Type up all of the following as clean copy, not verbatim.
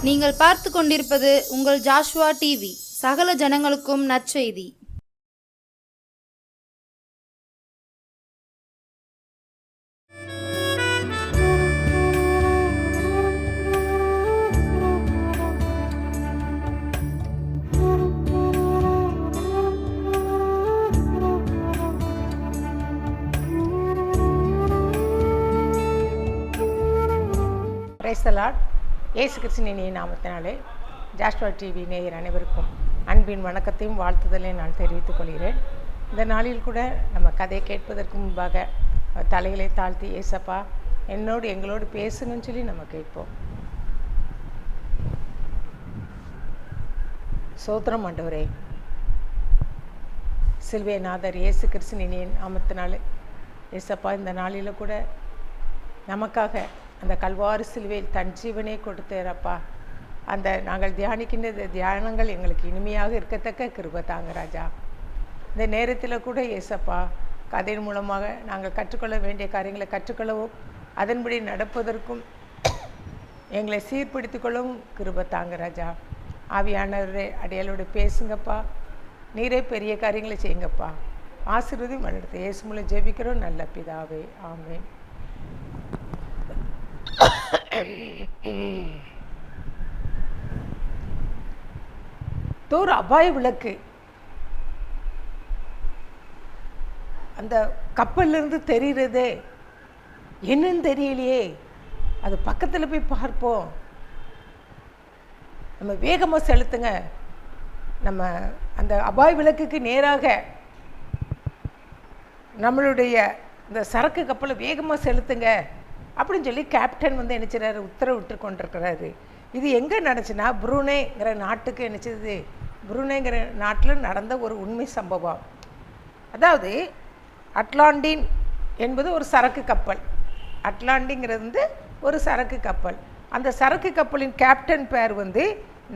நீங்கள் பார்த்து கொண்டிருப்பது உங்கள் ஜாஷ்வா டிவி. சகல ஜனங்களுக்கும் நற்செய்தி. Praise the Lord. இயேசு கிறிஸ்துவின் நாமத்தினாலே ஜாஷ்வா டிவி நேயர் அனைவருக்கும் அன்பின் வணக்கத்தையும் வாழ்த்துதலையும் நான் தெரிவித்துக் கொள்கிறேன். இந்த நாளில் கூட நம்ம கதை கேட்பதற்கு முன்பாக தலைகளை தாழ்த்தி ஏசப்பா எங்களோடு பேசுங்கன்னு சொல்லி நம்ம கேட்போம். சோத்திரம் ஆண்டவரே, சிலுவை நாதர் இயேசு கிறிஸ்துவின் நாமத்தினாலே ஏசப்பா இந்த நாளில் கூட நமக்காக அந்த கல்வாரி சிலுவையில் தன் ஜீவனை கொடுத்தாரப்பா. அந்த நாங்கள் தியானிக்கின்ற தியானங்கள் எங்களுக்கு இனிமையாக இருக்கத்தக்க கிருபை தாங்க ராஜா. இந்த நேரத்தில் கூட ஏசப்பா கதையின் மூலமாக நாங்கள் கற்றுக்கொள்ள வேண்டிய காரியங்களை கற்றுக்கொள்ளவும் அதன்படி நடப்பதற்கும் எங்களை சீர்பிடித்து கொள்ளவும் கிருபை தாங்க ராஜா. ஆவியானவரே அடையாளோடு பேசுங்கப்பா. நீரே பெரிய காரியங்களை செய்யுங்கப்பா. ஆசீர்வதியும் வழிநடத்த இயேசு மூலம் ஜெபிக்கிறோம் நல்ல பிதாவே, ஆமென். தோறு அபாய விளக்கு அந்த கப்பல்லிருந்து தெரிகிறதே என்னன்னு தெரியலையே, அது பக்கத்தில் போய் பார்ப்போம். நம்ம வேகமாக செலுத்துங்க. நம்ம அந்த அபாய விளக்குக்கு நேராக நம்மளுடைய இந்த சரக்கு கப்பலை வேகமாக செலுத்துங்க அப்படின்னு சொல்லி கேப்டன் வந்து நினச்சிறாரு, உத்தரவிட்டு கொண்டிருக்கிறாரு. இது எங்கே நடந்துச்சுன்னா புருனேங்கிற நாட்டுக்கு நினச்சது. புருனேங்கிற நாட்டில் நடந்த ஒரு உண்மை சம்பவம். அதாவது அட்லாண்டின் என்பது ஒரு சரக்கு கப்பல். அட்லாண்டிங்கிறது வந்து ஒரு சரக்கு கப்பல். அந்த சரக்கு கப்பலின் கேப்டன் பேர் வந்து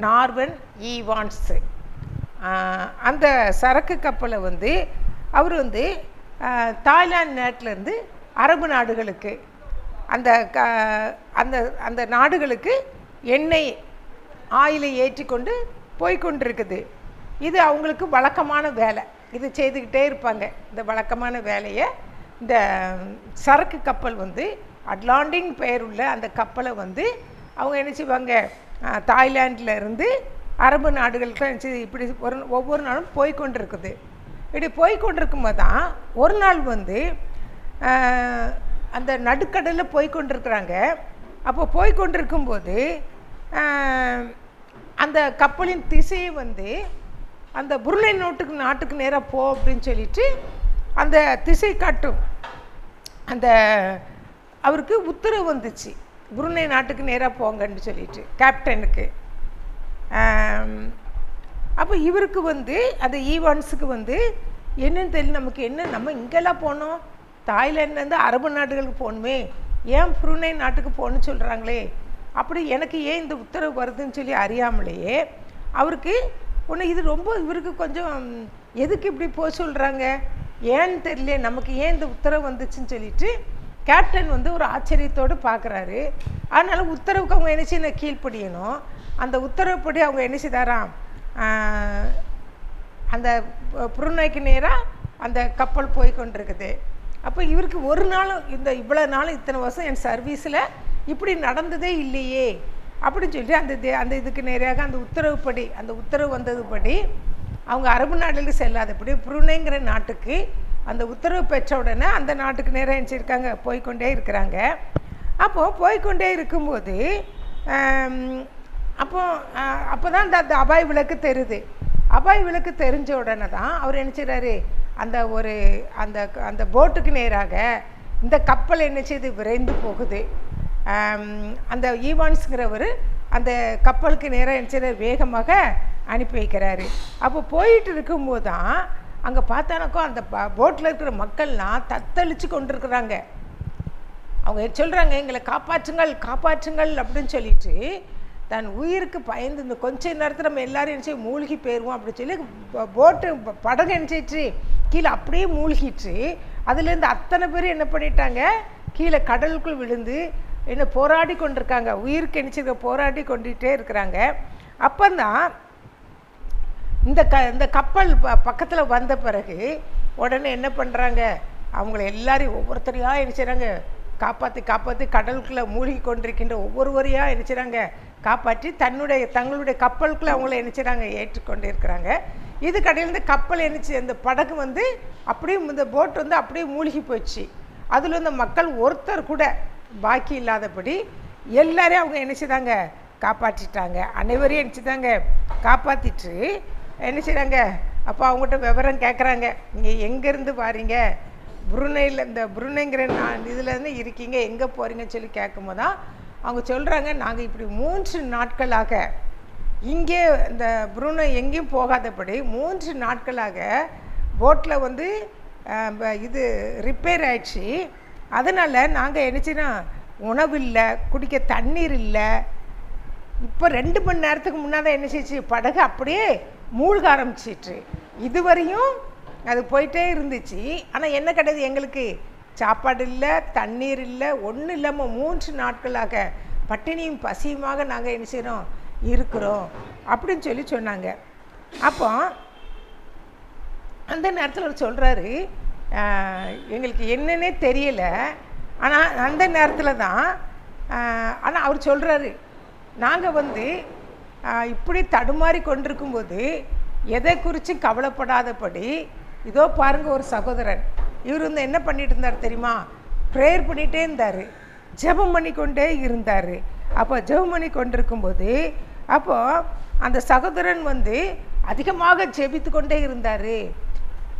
நார்மன் ஈவான்ஸு. அந்த சரக்கு கப்பலை வந்து அவர் வந்து தாய்லாந்து நாட்டிலேருந்து அரபு நாடுகளுக்கு அந்த அந்த அந்த நாடுகளுக்கு எண்ணெய் ஆயிலை ஏற்றி கொண்டு போய்கொண்டிருக்குது. இது அவங்களுக்கு வழக்கமான வேலை. இது செய்துக்கிட்டே இருப்பாங்க. இந்த வழக்கமான வேலையை இந்த சரக்கு கப்பல் வந்து அட்லாண்டின் பெயருள்ள அந்த கப்பலை வந்து அவங்க என்ன செய்வாங்க, தாய்லாண்டில் இருந்து அரபு நாடுகளுக்கு நினச்சி இப்படி ஒவ்வொரு நாளும் போய்கொண்டிருக்குது. இப்படி போய்கொண்டிருக்கும்போது தான் ஒரு நாள் வந்து அந்த நடுக்கடலில் போய்கொண்டிருக்கிறாங்க. அப்போ போய்கொண்டிருக்கும்போது அந்த கப்பலின் திசையை வந்து அந்த புருனே நாட்டுக்கு நேராக போ அப்படின்னு சொல்லிட்டு அந்த திசை காட்டும் அந்த அவருக்கு உத்தரவு வந்துச்சு, புருனே நாட்டுக்கு நேராக போங்கன்னு சொல்லிட்டு கேப்டனுக்கு. அப்போ இவருக்கு வந்து அந்த ஈவான்ஸுக்கு வந்து என்னன்னு தெரியல, நமக்கு என்ன நம்ம இங்கெல்லாம் போனோம், தாய்லாண்ட்லேருந்து அரபு நாடுகளுக்கு போகணுமே, ஏன் புருனே நாட்டுக்கு போகணுன்னு சொல்கிறாங்களே, அப்படி எனக்கு ஏன் இந்த உத்தரவு வருதுன்னு சொல்லி அறியாமலேயே அவருக்கு ஒன்று இது ரொம்ப இவருக்கு கொஞ்சம் எதுக்கு இப்படி போக சொல்கிறாங்க ஏன்னு தெரியல, நமக்கு ஏன் இந்த உத்தரவு வந்துச்சுன்னு சொல்லிட்டு கேப்டன் வந்து ஒரு ஆச்சரியத்தோடு பார்க்குறாரு. அதனால் உத்தரவுக்கு அவங்க என்ன செய்ய கீழ்ப்படியணும். அந்த உத்தரவுப்படி அவங்க என்ன செய்தாராம், அந்த புருனேக்கு நேராக அந்த கப்பல் போய் கொண்டிருக்குது. அப்போ இவருக்கு ஒரு நாளும் இவ்வளோ நாளும் இத்தனை வருஷம் என் சர்வீஸில் இப்படி நடந்ததே இல்லையே அப்படின்னு சொல்லிட்டு அந்த இதுக்கு நேராக அந்த உத்தரவுப்படி அந்த உத்தரவு வந்ததுபடி அவங்க அரபு நாடுகளுக்கு செல்லாதபடி புருனேங்கிற நாட்டுக்கு அந்த உத்தரவு பெற்ற உடனே அந்த நாட்டுக்கு நேராக நினச்சிருக்காங்க, போய்கொண்டே இருக்கிறாங்க. அப்போது போய்கொண்டே இருக்கும்போது அப்போ தான் அந்த அபாய விளக்கு தெரியுது. அபாய விளக்கு தெரிஞ்ச உடனே தான் அவர் நினச்சிறாரு, அந்த அந்த போட்டுக்கு நேராக இந்த கப்பல் என்ன செய்து விரைந்து போகுது. அந்த ஈவான்ஸுங்கிறவர் அந்த கப்பலுக்கு நேராக என்ன செய்ய வேகமாக அனுப்பி வைக்கிறாரு. அப்போ போயிட்டு இருக்கும்போது தான் அங்கே பார்த்தானாக்கோ அந்த போட்டில் இருக்கிற மக்கள்லாம் தத்தளித்து கொண்டிருக்கிறாங்க. அவங்க சொல்கிறாங்க, எங்களை காப்பாற்றுங்கள் காப்பாற்றுங்கள் அப்படின்னு சொல்லிட்டு தன் உயிருக்கு பயந்து இந்த கொஞ்ச நேரத்தில் நம்ம எல்லோரும் என்ன செய்ய மூழ்கி போயிடுவோம் அப்படின்னு சொல்லி போட்டு படகு நினச்சிட்டு கீழே அப்படியே மூழ்கிட்டு அதுலேருந்து அத்தனை பேர் என்ன பண்ணிட்டாங்க, கீழே கடலுக்குள் விழுந்து என்ன போராடி கொண்டிருக்காங்க, உயிருக்கு நினச்சிருக்க போராடி கொண்டுகிட்டே இருக்கிறாங்க. அப்போதான் இந்த கப்பல் பக்கத்தில் வந்த பிறகு உடனே என்ன பண்ணுறாங்க, அவங்கள எல்லாரையும் ஒவ்வொருத்தரையாக என்ன செய்கிறாங்க, காப்பாற்றி கடலுக்குள்ளே மூழ்கி கொண்டிருக்கின்ற ஒவ்வொருவரையாக என்ன செய்கிறாங்க, காப்பாற்றி தங்களுடைய கப்பலுக்குள்ளே அவங்கள என்ன செய்கிறாங்க, ஏற்றுக்கொண்டு இருக்கிறாங்க. இது கடையிலேருந்து கப்பல் என்னச்சு, அந்த படகு வந்து அப்படியே இந்த போட் வந்து அப்படியே மூழ்கி போயிடுச்சு. அதில் இந்த மக்கள் ஒருத்தர் கூட பாக்கி இல்லாதபடி எல்லாரையும் அவங்க என்ன செய்தாங்க, காப்பாற்றிட்டாங்க. அனைவரையும் என்ன செய்தாங்க, காப்பாற்றிட்டு என்ன செய்கிறாங்க. அப்போ அவங்ககிட்ட விவரம் கேட்குறாங்க, நீங்கள் எங்கேருந்து வாரீங்க, புருனேயில் இந்த புருனேங்கிற இதுலேருந்து இருக்கீங்க, எங்கே போகிறீங்கன்னு சொல்லி கேட்கும் போது தான் அவங்க சொல்கிறாங்க, நாங்கள் இப்படி 3 நாட்களாக இங்கே இந்த புருனே எங்கேயும் போகாதபடி 3 நாட்களாக போட்டில் வந்து இது ரிப்பேர் ஆயிடுச்சு. அதனால் நாங்கள் என்னச்சுன்னா உணவு இல்லை, குடிக்க தண்ணீர் இல்லை. இப்போ 2 மணி நேரத்துக்கு முன்னாடி என்ன செய்ச்சு, படகு அப்படியே மூழ்க ஆரம்பிச்சிட்டு இதுவரையும் அது போயிட்டே இருந்துச்சு. ஆனால் என்ன கிடையாது, எங்களுக்கு சாப்பாடு இல்லை, தண்ணீர் இல்லை, ஒன்றும் இல்லாமல் 3 நாட்களாக பட்டினியும் பசியுமாக நாங்கள் என்ன செய்கிறோம், இருக்கிறோம் அப்படின்னு சொல்லி சொன்னாங்க. அப்போ அந்த நேரத்தில் அவர் சொல்கிறாரு, எங்களுக்கு என்னன்னே தெரியலை. ஆனால் அந்த நேரத்தில் தான் ஆனால் அவர் சொல்கிறாரு, நாங்கள் வந்து இப்படி தடுமாறி கொண்டிருக்கும்போது எதை குறித்து கவலைப்படாதபடி இதோ பாருங்கள் ஒரு சகோதரன், இவர் வந்து என்ன பண்ணிட்டு இருந்தார் தெரியுமா, ப்ரேயர் பண்ணிகிட்டே இருந்தார், ஜெபம் பண்ணி கொண்டே இருந்தார். அப்போ ஜெபம் பண்ணி கொண்டிருக்கும்போது அப்போது அந்த சகோதரன் வந்து அதிகமாக ஜெபித்து கொண்டே இருந்தார்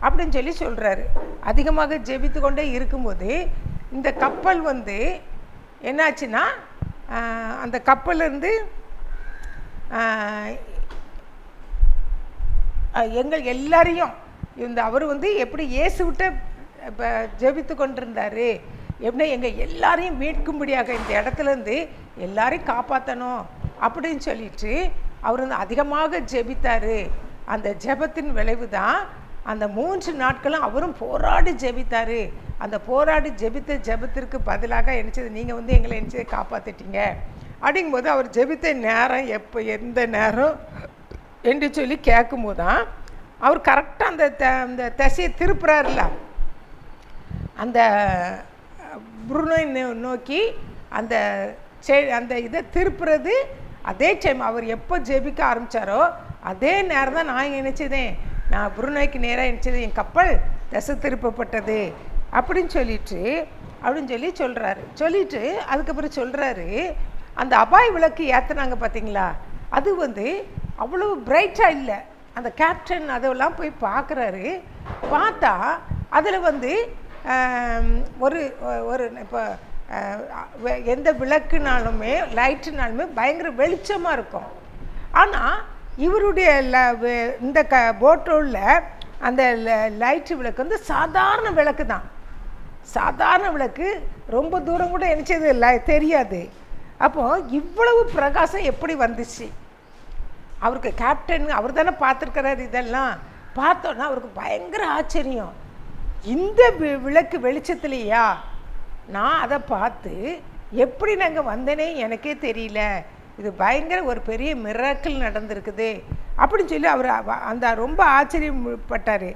அப்படின்னு சொல்லி சொல்கிறாரு. அதிகமாக ஜெபித்து கொண்டே இருக்கும்போது இந்த கப்பல் வந்து என்னாச்சுன்னா, அந்த கப்பல்லேருந்து எங்கள் எல்லாரையும் அவர் வந்து எப்படி இயேசுவிட்ட இப்போ ஜெபித்து கொண்டிருந்தார், எப்படி எங்கள் எல்லாரையும் மீட்கும்படியாக இந்த இடத்துலேருந்து எல்லாரையும் காப்பாற்றணும் அப்படின்னு சொல்லிட்டு அவர் வந்து அதிகமாக ஜெபித்தார். அந்த ஜெபத்தின் விளைவு தான் அந்த 3 நாட்களும் அவரும் போராடி ஜெபித்தார். அந்த போராடி ஜெபித்த ஜெபத்திற்கு பதிலாக என்னச்சது, நீங்கள் வந்து எங்களை என்னச்சது காப்பாற்றிட்டீங்க அப்படிங்கும்போது அவர் ஜெபித்த நேரம் எப்போ எந்த நேரம் என்று சொல்லி கேட்கும்போது தான் அவர் கரெக்டாக அந்த திசையை திருப்புறாருல, அந்த புருனை நோக்கி அந்த இதை திருப்புறது அதே டைம் அவர் எப்போ ஜெபிக்க ஆரம்பித்தாரோ அதே நேரம் தான் நான் நினச்சதேன், நான் புருனைக்கு நேராக நினச்சது, என் கப்பல் திசை திருப்பப்பட்டது அப்படின்னு சொல்லி சொல்கிறாரு. சொல்லிவிட்டு அதுக்கப்புறம் சொல்கிறாரு, அந்த அபாய விளக்கு ஏற்றுனாங்க பார்த்தீங்களா, அது வந்து அவ்வளோ பிரைட்டாக இல்லை. அந்த கேப்டன் அதெல்லாம் போய் பார்க்குறாரு. பார்த்தா அதில் வந்து ஒரு இப்போ எந்த விளக்குனாலுமே லைட்டுனாலுமே பயங்கர வெளிச்சமாக இருக்கும். ஆனால் இவருடைய இந்த போட்டோவில் அந்த லைட்டு விளக்கு வந்து சாதாரண விளக்கு தான். சாதாரண விளக்கு, ரொம்ப தூரம் கூட நினச்சது தெரியாது. அப்போது இவ்வளவு பிரகாசம் எப்படி வந்துச்சு, அவருக்கு கேப்டன் அவர் தானே பார்த்துருக்கிறார். இதெல்லாம் பார்த்தோன்னா அவருக்கு பயங்கர ஆச்சரியம். இந்த விளக்கு வெளிச்சத்துலையா நான் அதை பார்த்து எப்படி நாங்கள் வந்தேனே எனக்கே தெரியல, இது பயங்கர ஒரு பெரிய மிராக்கிள் நடந்திருக்குது அப்படின்னு சொல்லி அவர் அந்த ரொம்ப ஆச்சரியப்பட்டார்.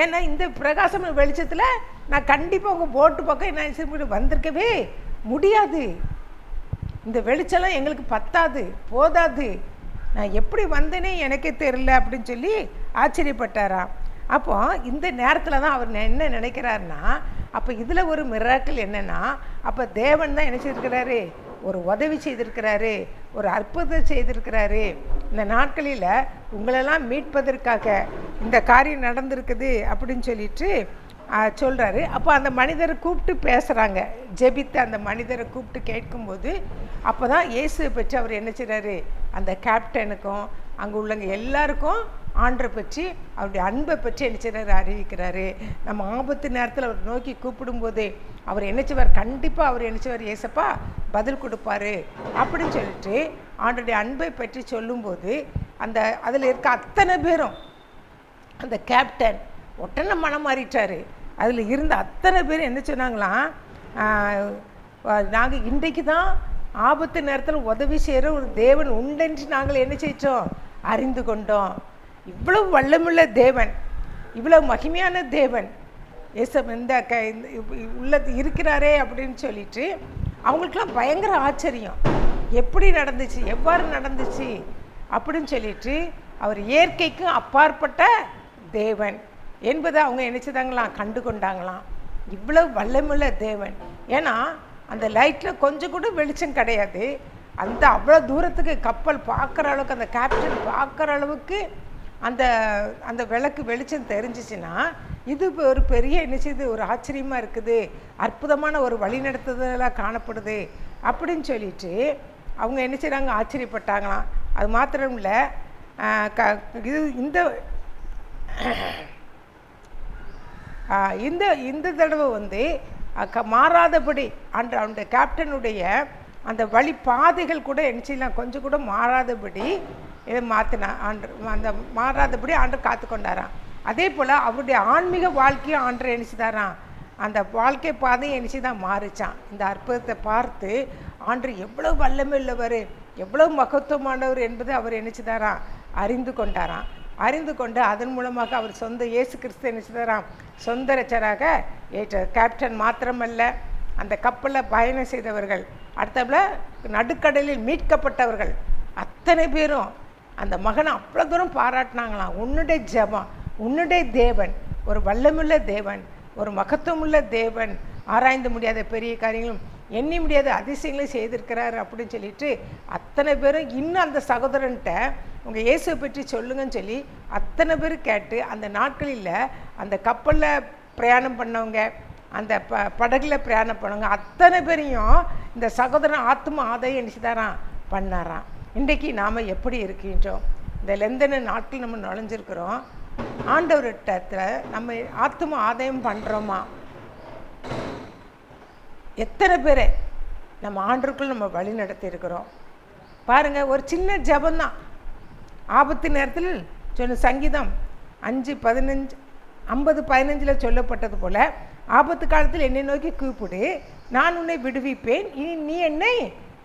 ஏன்னா இந்த பிரகாசம் வெளிச்சத்தில் நான் கண்டிப்பாக உங்கள் போட்டு பக்கம் என்ன வந்திருக்கவே முடியாது, இந்த வெளிச்சம்லாம் எங்களுக்கு போதாது, நான் எப்படி வந்தேனே எனக்கே தெரியல அப்படின்னு சொல்லி ஆச்சரியப்பட்டாராம். அப்போ இந்த நேரத்தில் தான் அவர் என்ன நினைக்கிறாருன்னா, அப்போ இதில் ஒரு மிராக்கிள் என்னென்னா, அப்போ தேவன் தான் என்ன செய்திருக்கிறாரு, ஒரு உதவி செய்திருக்கிறாரு, ஒரு அற்புதம் செய்திருக்கிறாரு. இந்த நாட்களில் உங்களெல்லாம் மீட்பதற்காக இந்த காரியம் நடந்திருக்குது அப்படின்னு சொல்லிட்டு சொல்கிறாரு. அப்போ அந்த மனிதரை கூப்பிட்டு பேசுகிறாங்க, ஜெபித்து அந்த மனிதரை கூப்பிட்டு கேட்கும்போது அப்போ தான் இயேசுவை பற்றி அவர் என்ன செய்கிறாரு, அந்த கேப்டனுக்கும் அங்கே உள்ளவங்க எல்லாருக்கும் ஆண்டரை பற்றி அவருடைய அன்பை பற்றி என்ன செய்கிறாரு அறிவிக்கிறாரு. நம்ம ஆபத்து நேரத்தில் அவர் நோக்கி கூப்பிடும்போது அவர் என்ன செய்வார், கண்டிப்பாக அவர் என்ன செய்வார், ஏசப்பா பதில் கொடுப்பாரு அப்படின்னு சொல்லிட்டு ஆண்டருடைய அன்பை பற்றி சொல்லும்போது அதில் இருக்க அத்தனை பேரும் அந்த கேப்டன் உடனே மனம் மாறிட்டார். அதில் இருந்த அத்தனை பேர் என்ன சொன்னாங்களாம், நாங்கள் இன்றைக்கு தான் ஆபத்து நேரத்தில் உதவி செய்கிற ஒரு தேவன் உண்டென்று நாங்கள் என்ன செய்தோம், அறிந்து கொண்டோம். இவ்வளவு வல்லமுள்ள தேவன், இவ்வளவு மகிமையான தேவன் இந்த உள்ள இருக்கிறாரே அப்படின்னு சொல்லிட்டு அவங்களுக்கெல்லாம் பயங்கர ஆச்சரியம். எப்படி நடந்துச்சு, எவ்வாறு நடந்துச்சு அப்படின்னு சொல்லிட்டு அவர் இயற்கைக்கு அப்பாற்பட்ட தேவன் என்பதை அவங்க நினச்சிதாங்களாம், கண்டு கொண்டாங்களாம். இவ்வளவு வல்லமுள்ள தேவன். ஏன்னா அந்த லைட்டில் கொஞ்சம் கூட வெளிச்சம் கிடையாது. அந்த அவ்வளோ தூரத்துக்கு கப்பல் பார்க்குற அளவுக்கு, அந்த கேப்டன் பார்க்குற அளவுக்கு அந்த அந்த விளக்கு வெளிச்சம் தெரிஞ்சிச்சுன்னா இது ஒரு பெரிய நிச்சயது, ஒரு ஆச்சரியமாக இருக்குது, அற்புதமான ஒரு வழிநடத்துதலாக காணப்படுது அப்படின்னு சொல்லிட்டு அவங்க என்ன செய்கிறாங்க, ஆச்சரியப்பட்டாங்களாம். அது மாத்திரம் இல்லை, இது இந்த இந்த தடவை வந்து மாறாதபடி அந்த கேப்டனுடைய அந்த வழி பாதைகள் கூட என்ன செய்யலாம், கொஞ்சம் கூட மாறாதபடி இதை மாற்றினா அந்த மாறாதபடி ஆண்டர் காத்து கொண்டாராம். அதே போல் அவருடைய ஆன்மீக வாழ்க்கையும் ஆண்டர் நினச்சிதாராம், அந்த வாழ்க்கை பாதையும் நினச்சிதான் மாறிச்சான். இந்த அற்புதத்தை பார்த்து ஆண்டர் எவ்வளோ வல்லமை உள்ளவர், எவ்வளோ மகத்துவமானவர் என்பதை அவர் நினச்சிதாராம், அறிந்து கொண்டாராம். அறிந்து கொண்டு அதன் மூலமாக அவர் சொந்த இயேசு கிறிஸ்து நினச்சிதாராம் சொந்த ரட்சராக ஏற்ற. கேப்டன் மாத்திரமல்ல, அந்த கப்பலில் பயணம் செய்தவர்கள், அடுத்தபோல நடுக்கடலில் மீட்கப்பட்டவர்கள் அத்தனை பேரும் அந்த மகனை அவ்வளோ தூரம் பாராட்டினாங்களாம். உன்னுடைய ஜெபம், உன்னுடைய தேவன் ஒரு வல்லமுள்ள தேவன், ஒரு மகத்துவமுள்ள தேவன், ஆராய்ந்து முடியாத பெரிய காரியங்களும் எண்ணி முடியாத அதிசயங்களையும் செய்திருக்கிறார் அப்படின்னு சொல்லிட்டு அத்தனை பேரும் இன்னும் அந்த சகோதரன்ட்ட உங்கள் இயேசுவை பற்றி சொல்லுங்கன்னு சொல்லி அத்தனை பேர் கேட்டு, அந்த நாட்களில் அந்த கப்பலில் பிரயாணம் பண்ணவங்க, அந்த படகுல பிரயாணம் பண்ணவங்க அத்தனை பேரையும் இந்த சகோதரன் ஆத்ம ஆதாயம் நினைச்சுதாரான் பண்ணாராம். இன்றைக்கு நாம் எப்படி இருக்கின்றோம், இந்த லெந்தன நாட்கள் நம்ம நுழைஞ்சிருக்கிறோம், ஆண்டவர்கிட்ட நம்ம ஆத்ம ஆதாயம் பண்ணுறோமா? எத்தனை பேரை நம்ம ஆண்டருக்குள் நம்ம வழி நடத்தி இருக்கிறோம் பாருங்கள். ஒரு சின்ன ஜபந்தான் ஆபத்து நேரத்தில் சொன்ன சங்கீதம் 50:15 சொல்லப்பட்டது போல, ஆபத்து காலத்தில் என்னை நோக்கி கூப்பிடு, நான் உன்னை விடுவிப்பேன், இனி நீ என்னை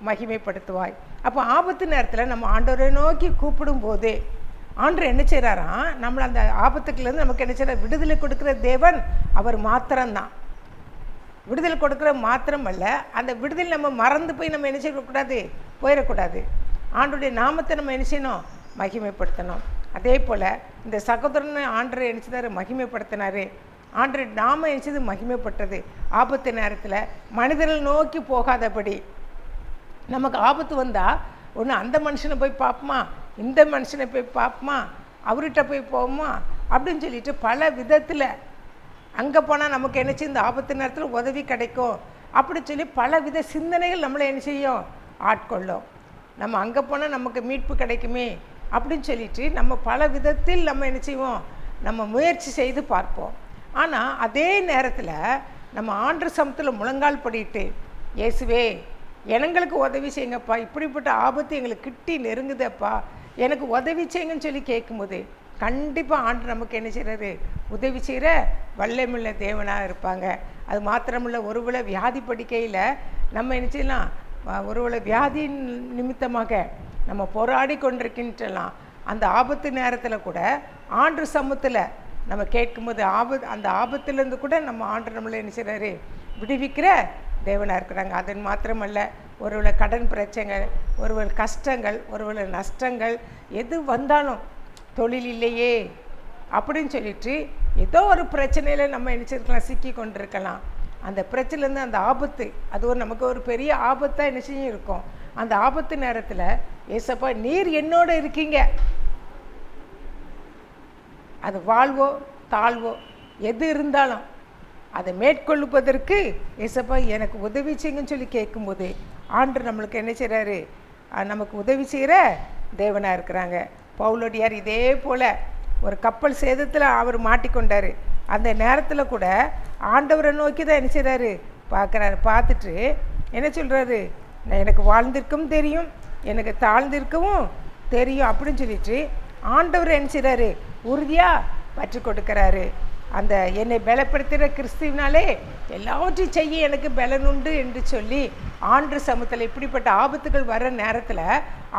மகிமைப்படுத்துவாய். அப்போ ஆபத்து நேரத்தில் நம்ம ஆண்டவரை நோக்கி கூப்பிடும்போது ஆண்டவர் என்ன செய்கிறாராம், நம்மளை அந்த ஆபத்துக்குலேருந்து நமக்கு என்ன செய்கிறார், விடுதலை கொடுக்குற தேவன் அவர் மாத்திரம்தான். விடுதலை கொடுக்குற மாத்திரமல்ல, அந்த விடுதலை நம்ம மறந்து போய் நம்ம என்ன செய்யக்கூடாது, போயிடக்கூடாது. ஆண்டருடைய நாமத்தை நம்ம என்ன செய்யணும், மகிமைப்படுத்தணும். அதே போல் இந்த சகோதரனை ஆண்டரை நினச்சிதாரு மகிமைப்படுத்தினார். ஆண்டரை நாம நினச்சது மகிமைப்பட்டது. ஆபத்து நேரத்தில் மனிதர்கள் நோக்கி போகாதபடி, நமக்கு ஆபத்து வந்தால் ஒன்று அந்த மனுஷனை போய் பார்ப்போமா, இந்த மனுஷனை போய் பார்ப்போமா, அவர்கிட்ட போய் போவோமா அப்படின்னு சொல்லிட்டு பல விதத்தில் அங்கே போனால் நமக்கு என்ன செய்யும், இந்த ஆபத்து நேரத்தில் உதவி கிடைக்கும் அப்படி சொல்லி பல வித சிந்தனைகள் நம்மளை என்ன செய்யும், ஆட்கொள்ளும். நம்ம அங்கே போனால் நமக்கு மீட்பு கிடைக்குமே அப்படின்னு சொல்லிட்டு நம்ம பல விதத்தில் நம்ம என்ன செய்வோம், நம்ம முயற்சி செய்து பார்ப்போம். ஆனால் அதே நேரத்தில் நம்ம ஆண்டவர் சமூகத்தில் முழங்கால் படிட்டு, இயேசுவே எங்களுக்கு உதவி செய்யுங்கப்பா, இப்படிப்பட்ட ஆபத்து எங்களுக்கு கிட்டி நெருங்குதப்பா, எனக்கு உதவி செய்யுங்கன்னு சொல்லி கேட்கும்போது கண்டிப்பாக ஆண்டவர் நமக்கு என்ன செய்கிறாரு, உதவி செய்கிற வல்லமுள்ள தேவனாக இருப்பாங்க. அது மாத்திரமில்லை, ஒருவேளை வியாதி படுக்கையில் நம்ம என்ன செய்யலாம், ஒருவேளை வியாதி நிமித்தமாக நம்ம போராடி கொண்டிருக்கின்றலாம், அந்த ஆபத்து நேரத்தில் கூட ஆண்டவர் சமூகத்தில் நம்ம கேட்கும்போது அந்த ஆபத்துலேருந்து கூட நம்ம ஆண்டவர் நம்மளை என்ன செய்கிறாரு, விடுவிக்கிற தேவனாக இருக்கிறாங்க. அதன் மாத்திரமல்ல, ஒருவேளை கடன் பிரச்சனைகள், ஒருவேளை கஷ்டங்கள், ஒருவேளை நஷ்டங்கள் எது வந்தாலும், தொழில் இல்லையே அப்படின்னு சொல்லிட்டு ஏதோ ஒரு பிரச்சனையில் நம்ம நினச்சிருக்கலாம், சிக்கி கொண்டிருக்கலாம். அந்த பிரச்சனைலேருந்து அந்த ஆபத்து, அது ஒரு நமக்கு ஒரு பெரிய ஆபத்தாக என்ன செய்யும் இருக்கும். அந்த ஆபத்து நேரத்தில் ஏசப்பா நீர் என்னோட இருக்கீங்க, அது வாழ்வோ தாழ்வோ எது இருந்தாலும் அதை மேற்கொள்ளுவதற்கு ஏசப்பா எனக்கு உதவி செய்யுங்கன்னு சொல்லி கேட்கும்போது ஆண்டவர் நம்மளுக்கு என்ன செய்கிறாரு, நமக்கு உதவி செய்கிற தேவனாக இருக்கிறாங்க. பவுலடியார் இதே போல் ஒரு கப்பல் சேதத்தில் அவர் மாட்டிக்கொண்டார். அந்த நேரத்தில் கூட ஆண்டவரை நோக்கி தான் என்ன செய்கிறாரு, பார்க்குறாரு. பார்த்துட்டு என்ன சொல்கிறாரு, எனக்கு வாழ்ந்திருக்கவும் தெரியும், எனக்கு தாழ்ந்திருக்கவும் தெரியும் அப்படின்னு சொல்லிட்டு ஆண்டவர் என்ன செய்கிறாரு, உறுதியாக பற்றி கொடுக்குறாரு. அந்த என்னை பலப்படுத்துகிற கிறிஸ்துவினாலே எல்லாவற்றையும் செய்ய எனக்கு பலனுண்டு என்று சொல்லி ஆண்டு சமூகத்தில் இப்படிப்பட்ட ஆபத்துகள் வர நேரத்தில்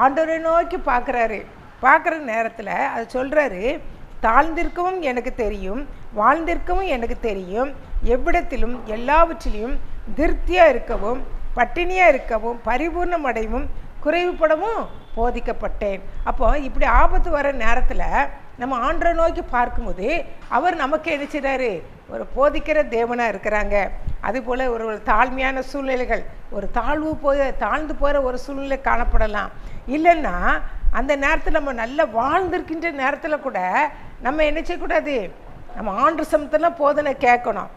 ஆண்டவரை நோக்கி பார்க்குற நேரத்தில் அது சொல்கிறாரு, தாழ்ந்திருக்கவும் எனக்கு தெரியும், வாழ்ந்திருக்கவும் எனக்கு தெரியும், எவ்விடத்திலும் எல்லாவற்றிலையும் திருப்தியாக இருக்கவும், பட்டினியாக இருக்கவும், பரிபூர்ணம் அடையவும், குறைவுபடவும் போதிக்கப்பட்டேன். அப்போ இப்படி ஆபத்து வர நேரத்தில் நம்ம ஆண்டரை நோக்கி பார்க்கும்போது அவர் நமக்கு நினைச்சிடாரு, ஒரு போதிக்கிற தேவனாக இருக்கிறாங்க. அதுபோல் ஒரு தாழ்மையான சூழ்நிலைகள், ஒரு தாழ்ந்து போகிற ஒரு சூழ்நிலை காணப்படலாம். இல்லைன்னா அந்த நேரத்தில் நம்ம நல்லா வாழ்ந்திருக்கின்ற நேரத்தில் கூட நம்ம என்ன செய்யக்கூடாது, நம்ம ஆண்டு சமத்தெல்லாம் போதனை கேட்கணும்.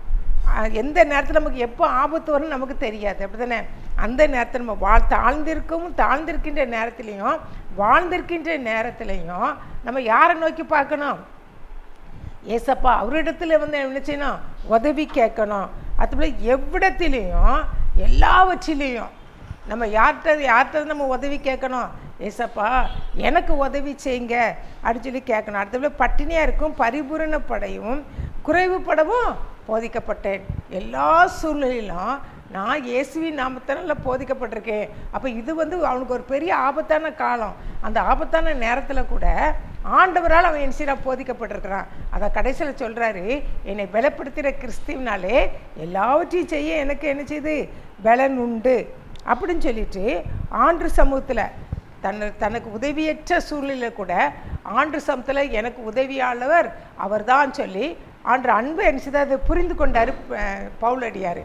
எந்த நேரத்தில் நமக்கு எப்போ ஆபத்து வரும்னு நமக்கு தெரியாது, அப்படி தானே? அந்த நேரத்தில் நம்ம தாழ்ந்திருக்கின்ற நேரத்துலையும் வாழ்ந்திருக்கின்ற நேரத்துலையும் நம்ம யாரை நோக்கி பார்க்கணும்? ஏசப்பா அவரிடத்துல என்ன செய்யணும்? உதவி கேட்கணும். அதுபோல் எவ்விடத்திலையும் எல்லாவற்றிலையும் நம்ம யார்கிட்ட நம்ம உதவி கேட்கணும்? ஏசப்பா எனக்கு உதவி செய்யுங்க அப்படின்னு சொல்லி கேட்கணும். அடுத்தபோல் பட்டினியாக இருக்கும், பரிபூரணப்படையும், குறைவுபடவும் போதிக்கப்பட்டேன். எல்லா சூழ்நிலையிலும் நான் இயேசுவின் நாமத்தினால போதிக்கப்பட்டிருக்கேன். அப்போ இது அவனுக்கு ஒரு பெரிய ஆபத்தான காலம். அந்த ஆபத்தான நேரத்தில் கூட ஆண்டவரால் அவன் என் சீராக போதிக்கப்பட்டிருக்கிறான். அதை கடைசியில் சொல்கிறாரு, என்னை பலப்படுத்துகிற கிறிஸ்துவினாலே எல்லாவற்றையும் செய்ய எனக்கு என்ன செய்து பலன் உண்டு அப்படின்னு சொல்லிட்டு ஆண்டு சமூகத்தில் தனக்கு உதவியற்ற சூழ்நிலையில் கூட ஆண்டு சமூகத்தில் எனக்கு உதவியாளவர் அவர் தான் சொல்லி ஆண்டு அன்பு என்ன செய்து அதை புரிந்து கொண்டார் பவுலடியார்.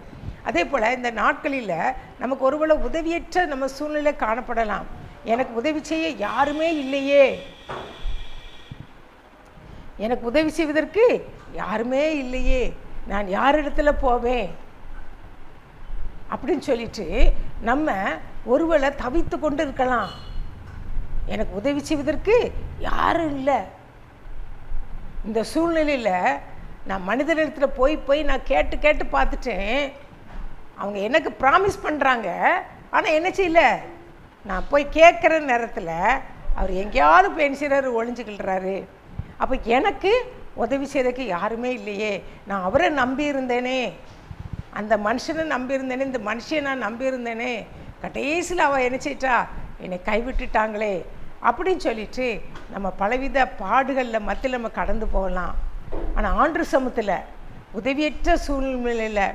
அதே போல் இந்த நாட்களில் நமக்கு ஒருவேளை உதவியற்ற நம்ம சூழ்நிலை காணப்படலாம். எனக்கு உதவி செய்ய யாருமே இல்லையே, எனக்கு உதவி செய்வதற்கு யாருமே இல்லையே, நான் யாரிடத்துல போவேன் அப்படின்னு சொல்லிட்டு நம்ம ஒருவேளை தவித்து கொண்டு இருக்கலாம். எனக்கு உதவி செய்வதற்கு யாரும் இல்லை. இந்த சூழ்நிலையில் நான் மனிதனிடத்தில் போய் நான் கேட்டு பார்த்துட்டேன். அவங்க எனக்கு ப்ராமிஸ் பண்ணுறாங்க, ஆனால் என்ன செய்யல. நான் போய் கேட்குற நேரத்தில் அவர் எங்கேயாவது போய் செய்கிறாரு, ஒளிஞ்சுக்கிள்றாரு. அப்போ எனக்கு உதவி செய்கிறதுக்கு யாருமே இல்லையே. நான் அவரை நம்பியிருந்தேனே, அந்த மனுஷனை நம்பியிருந்தேனே, இந்த மனுஷனை நான் நம்பியிருந்தேனே, கடைசியில் அவள் என்ன செய்யிட்டா, என்னை கைவிட்டுட்டாங்களே அப்படின்னு சொல்லிட்டு நம்ம பலவித பாடுகளில் மத்தியில் நம்ம கடந்து போகலாம். ஆனால் ஆண்டு சமூகத்தில் உதவியற்ற சூழ்நிலையில்,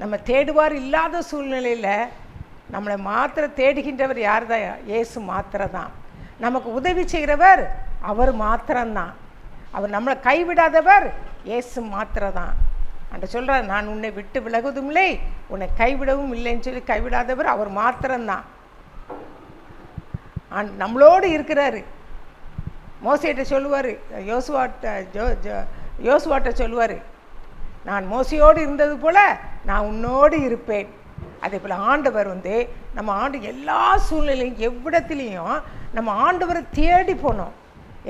நம்ம தேடுவார் இல்லாத சூழ்நிலையில் நம்மளை மாத்திர தேடுகின்றவர் யார் தான்? இயேசு மாத்திரம் தான். நமக்கு உதவி செய்கிறவர் அவர் மாத்திரம்தான். அவர் நம்மளை கைவிடாதவர் இயேசு மாத்திரம் தான். அந்த சொல்கிறார், நான் உன்னை விட்டு விலகுவதும் இல்லை, உன்னை கைவிடவும் இல்லைன்னு சொல்லி கைவிடாதவர் அவர் மாத்திரம்தான். நம்மளோடு இருக்கிறாரு. மோசையிட்ட சொல்லுவார், யோசுவாட்ட சொல்லுவார், நான் மோசையோடு இருந்தது போல் நான் உன்னோடு இருப்பேன். அதே போல் ஆண்டவர் நம்ம எல்லா சூழ்நிலையும் எவ்விடத்துலேயும் நம்ம ஆண்டவரை தேடி போனோம்.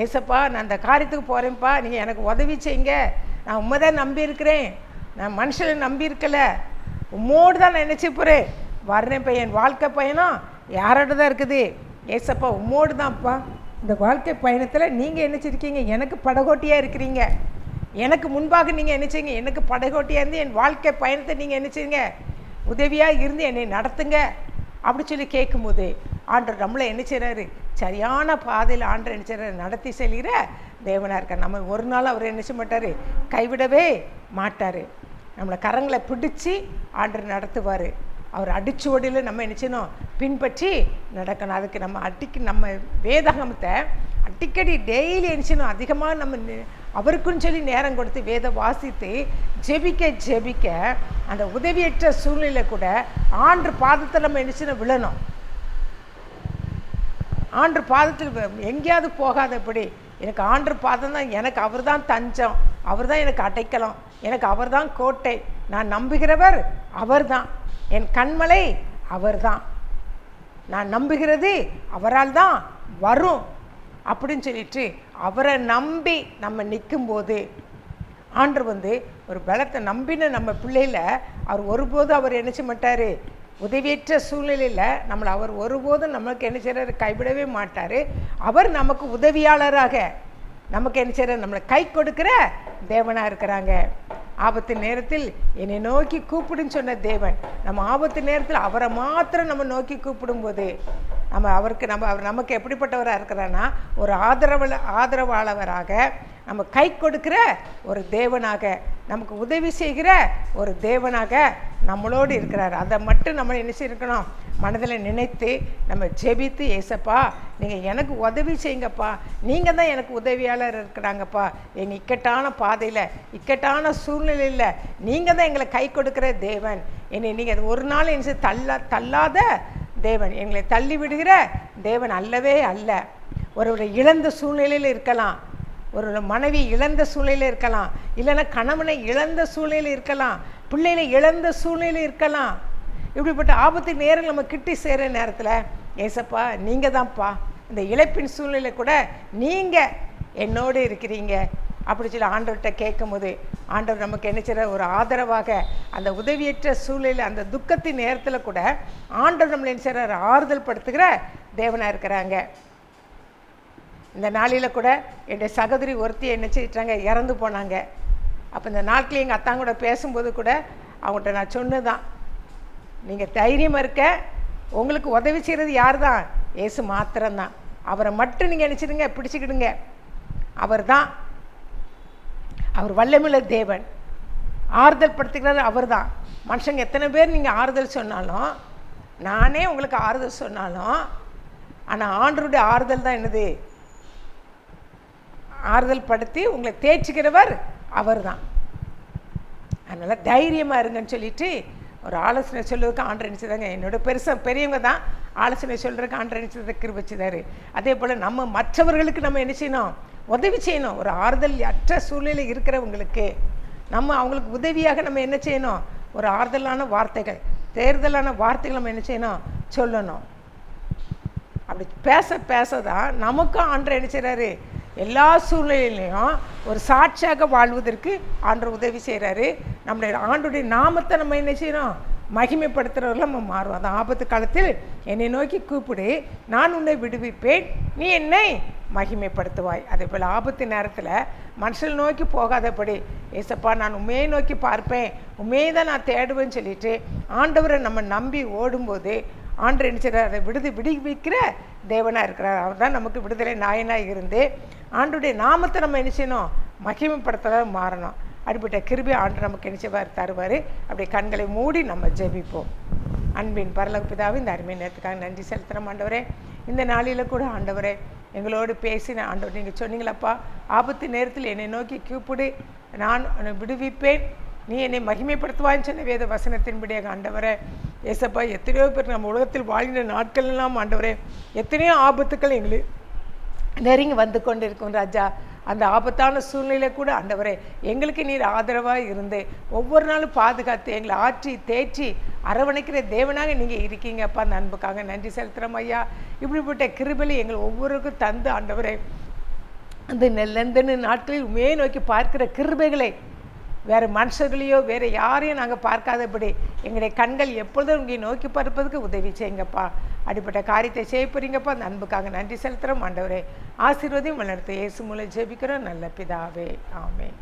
ஏசப்பா நான் அந்த காரியத்துக்கு போகிறேன்ப்பா, நீங்கள் எனக்கு உதவி செய்யுங்க, நான் உண்மை தான் நம்பியிருக்கிறேன், நான் மனுஷனை நம்பியிருக்கலை, உம்மோடு தான் நான் நினச்சி போகிறேன், வர்றேன்ப்பா. என் வாழ்க்கை பயணம் யாரோட தான் இருக்குது? ஏசப்பா உம்மோடு தான்ப்பா. இந்த வாழ்க்கை பயணத்தில் நீங்கள் நினச்சிருக்கீங்க, எனக்கு படகோட்டியாக இருக்கிறீங்க, எனக்கு முன்பாக நீங்கள் என்ன செய்யுங்க, எனக்கு படகோட்டியாக இருந்து என் வாழ்க்கை பயணத்தை நீங்கள் என்ன செய்யுங்க, உதவியாக இருந்து என்னை நடத்துங்க அப்படி சொல்லி கேட்கும்போது ஆண்டவர் நம்மளை என்ன செய்கிறாரு, சரியான பாதையில் ஆண்டவர் என்ன செய்கிறாரு, நடத்தி செல்கிற தேவனாக இருக்கார். நம்ம ஒரு நாள் அவர் என்ன செய்ய மாட்டார், கைவிடவே மாட்டார். நம்மளை கரங்களை பிடிச்சி ஆண்டவர் நடத்துவார். அவர் அடிச்சுவடியில் நம்ம என்ன செய்யணும், பின்பற்றி நடக்கணும். அதுக்கு நம்ம வேதாகமத்தை அடிக்கடி டெய்லி என்ன செய்யணும், அதிகமாக நம்ம அவருக்குன்னு சொல்லி நேரம் கொடுத்து வேத வாசித்து ஜெபிக்க அந்த உதவியற்ற சூழ்நிலை கூட ஆண்டு பாதத்தில் நம்ம என்ன செய்யணும், விழணும். ஆண்டு பாதத்தில் எங்கேயாவது போகாதபடி எனக்கு ஆண்டு பாதம் தான், எனக்கு அவர் தான் தஞ்சம், அவர் தான் எனக்கு அடைக்கலம், எனக்கு அவர் தான் கோட்டை, நான் நம்புகிறவர் அவர் தான், என் கண்மலை அவர் தான், நான் நம்புகிறது அவரால் தான் வரும் அப்படின்னு சொல்லிட்டு அவரை நம்பி நம்ம நிற்கும்போது ஆண்டவர் ஒரு பலத்தை நம்பின நம்ம பிள்ளையில் அவர் ஒருபோதும் அவர் என்ன செய்ய மாட்டார், உதவியற்ற சூழ்நிலையில் நம்மளை அவர் ஒருபோதும் நம்மளுக்கு என்ன செய்கிறாரு, கைவிடவே மாட்டார். அவர் நமக்கு உதவியாளராக நமக்கு என்ன செய்கிற, நம்மளை கை கொடுக்கிற தேவனாக இருக்கிறாங்க. ஆபத்து நேரத்தில் என்னை நோக்கி கூப்பிடுன்னு சொன்ன தேவன், நம்ம ஆபத்து நேரத்தில் அவரை மாத்திரம் நம்ம நோக்கி கூப்பிடும்போது அவர் நமக்கு எப்படிப்பட்டவராக இருக்கிறான்னா, ஒரு ஆதரவாளவராக, நம்ம கை கொடுக்கிற ஒரு தேவனாக, நமக்கு உதவி செய்கிற ஒரு தேவனாக நம்மளோடு இருக்கிறார். அதை மட்டும் நம்ம என்ன செய்யணும், மனதில் நினைத்து நம்ம ஜெபித்து, ஏசப்பா நீங்கள் எனக்கு உதவி செய்யுங்கப்பா, நீங்கள் தான் எனக்கு உதவியாளர் இருக்கிறாங்கப்பா, என் இக்கட்டான பாதையில், இக்கட்டான சூழ்நிலையில் நீங்கள் தான் எங்களை கை கொடுக்கிற தேவன், என்னை நீங்கள் ஒரு நாள் என்ன தள்ளாத தேவன், எங்களை தள்ளி விடுகிற தேவன் அல்லவே அல்ல. ஒரு இழந்த சூழ்நிலையில் இருக்கலாம், ஒரு மனைவி இழந்த சூழ்நிலையில் இருக்கலாம், இல்லைன்னா கணவனை இழந்த சூழ்நிலையில் இருக்கலாம், பிள்ளைகளை இழந்த சூழ்நிலையில் இருக்கலாம். இப்படிப்பட்ட ஆபத்து நேரம் நம்ம கிட்டி சேர நேரத்தில், ஏசப்பா நீங்கள் தான்ப்பா, இந்த இழப்பின் சூழ்நிலை கூட நீங்கள் என்னோடு இருக்கிறீங்க அப்படி சொல்லி ஆண்டவர்கிட்ட கேட்கும் போது, ஆண்டவர் நமக்கு என்ன செய்கிற, ஒரு ஆதரவாக அந்த உதவியற்ற சூழ்நிலை, அந்த துக்கத்தின் நேரத்தில் கூட ஆண்டவர் நம்மளை என்ன செய்கிறார், ஆறுதல் படுத்துகிற தேவனாக இருக்கிறாங்க. இந்த நாளில் கூட என்னுடைய சகோதரி ஒருத்தி என்ன செய்யிட்டாங்க, இறந்து போனாங்க. அப்போ இந்த நாட்கள் எங்கள் அத்தாங்கூட பேசும்போது கூட அவங்கள்ட்ட நான் சொன்னதான், நீங்கள் தைரியமாக இருக்க, உங்களுக்கு உதவி செய்கிறது யார் தான், இயேசு மாத்திரம்தான், அவரை மட்டும் நீங்கள் நினச்சிடுங்க, பிடிச்சிக்கிடுங்க, அவர் தான், அவர் வல்லமையுள்ள தேவன், ஆறுதல் படுத்துக்கிறார் அவர் தான். மனுஷங்க எத்தனை பேர் நீங்கள் ஆறுதல் சொன்னாலும், நானே உங்களுக்கு ஆறுதல் சொன்னாலும், ஆனால் ஆண்டவருடைய ஆறுதல் தான் என்னது, ஆறுதல் படுத்தி உங்களை தேய்ச்சிக்கிறவர் அவர் தான். அதனால் தைரியமாக இருங்கன்னு சொல்லிட்டு ஒரு ஆலோசனை சொல்லுறதுக்கு ஆண்டவர் நினச்சதாங்க. என்னோட பெரியவங்க தான் ஆலோசனை சொல்கிறதுக்கு ஆண்டவர் நினச்சதை கிருபைச்சுதாரு. அதே போல் நம்ம மற்றவர்களுக்கு நம்ம என்ன செய்யணும், உதவி செய்யணும். ஒரு ஆறுதல் அற்ற சூழ்நிலை இருக்கிறவங்களுக்கு நம்ம அவங்களுக்கு உதவியாக நம்ம என்ன செய்யணும், ஒரு ஆறுதலான வார்த்தைகள், தேர்தலான வார்த்தைகள் நம்ம என்ன செய்யணும், சொல்லணும். அப்படி பேச தான் நமக்கும் ஆண்டவர் என்ன செய்கிறாரு, எல்லா சூழ்நிலையிலையும் ஒரு சாட்சியாக வாழ்வதற்கு ஆண்டவர் உதவி செய்கிறாரு. நம்மளுடைய ஆண்டுடைய நாமத்தை நம்ம என்ன செய்யணும், மகிமைப்படுத்துகிறவர்கள் நம்ம மாறுவோம். அந்த ஆபத்து காலத்தில் என்னை நோக்கி கூப்பிடு, நான் உன்னை விடுவிப்பேன், நீ என்னை மகிமைப்படுத்துவாய். அதே போல் ஆபத்து நேரத்தில் மனுஷனை நோக்கி போகாதபடி, ஏசப்பா நான் உண்மையை நோக்கி பார்ப்பேன், உண்மையை தான் நான் தேடுவேன்னு சொல்லிட்டு ஆண்டவரை நம்ம நம்பி ஓடும்போது ஆண்டவர் என்ன செய்கிறார், அதை விடுவிக்கிற தேவனாக இருக்கிறார். அவர் தான் நமக்கு விடுதலை நாயனாக இருந்து ஆண்டுடைய நாமத்தை நம்ம என்ன செய்யணும், மகிமைப்படுத்துறதா மாறணும். அப்படிப்பட்ட கிருபை ஆண்டு நமக்கு என்ன செய்வார், தருவார். அப்படியே கண்களை மூடி நம்ம ஜெபிப்போம். அன்பின் பரலோக பிதாவே, இந்த அருமை நேரத்துக்காக நன்றி செலுத்துகிறோம் ஆண்டவரே. இந்த நாளில் கூட ஆண்டவரே எங்களோடு பேசின ஆண்டவர், நீங்கள் சொன்னீங்களப்பா, ஆபத்து நேரத்தில் என்னை நோக்கி கூப்பிடு, நான் உன்னை விடுவிப்பேன், நீ என்னை மகிமைப்படுத்துவான்னு சொன்ன வேத வசனத்தின்படியாக ஆண்டவரே ஏசப்பா, எத்தனையோ பேர் நம்ம உலகத்தில் வாழ்கிற நாட்கள்லாம் ஆண்டவரே எத்தனையோ ஆபத்துக்கள் எங்களுக்கு நெருங்கி வந்து கொண்டு இருக்கும் ராஜா. அந்த ஆபத்தான சூழ்நிலை கூட ஆண்டவரே எங்களுக்கு நீர் ஆதரவாக இருந்து ஒவ்வொரு நாளும் பாதுகாத்து எங்களை ஆற்றி தேற்றி அரவணைக்கிற தேவனாக நீங்கள் இருக்கீங்கப்பா. அந்த அன்புக்காக நன்றி செலுத்துகிறோம் ஐயா. இப்படிப்பட்ட கிருபையை எங்களை ஒவ்வொருவருக்கும் தந்து ஆண்டவரே, அந்த நெல்லந்தன நாட்களில் உண்மையை நோக்கி பார்க்கிற கிருபைகளை வேறு மனுஷர்களையோ வேறு யாரையும் நாங்கள் பார்க்காதபடி எங்களுடைய கண்கள் எப்பொழுதும் உங்களை நோக்கி பார்ப்பதுக்கு உதவி செய்யுங்கப்பா. அப்படிப்பட்ட காரியத்தை செய்ய போறீங்கப்பா. அந்த அன்புக்காக நன்றி செலுத்துகிறோம் ஆண்டவரே. ஆசீர்வதியும் வளர்த்து இயேசு மூலம் ஜெபிக்கிறோம் நல்ல பிதாவே, ஆமென்.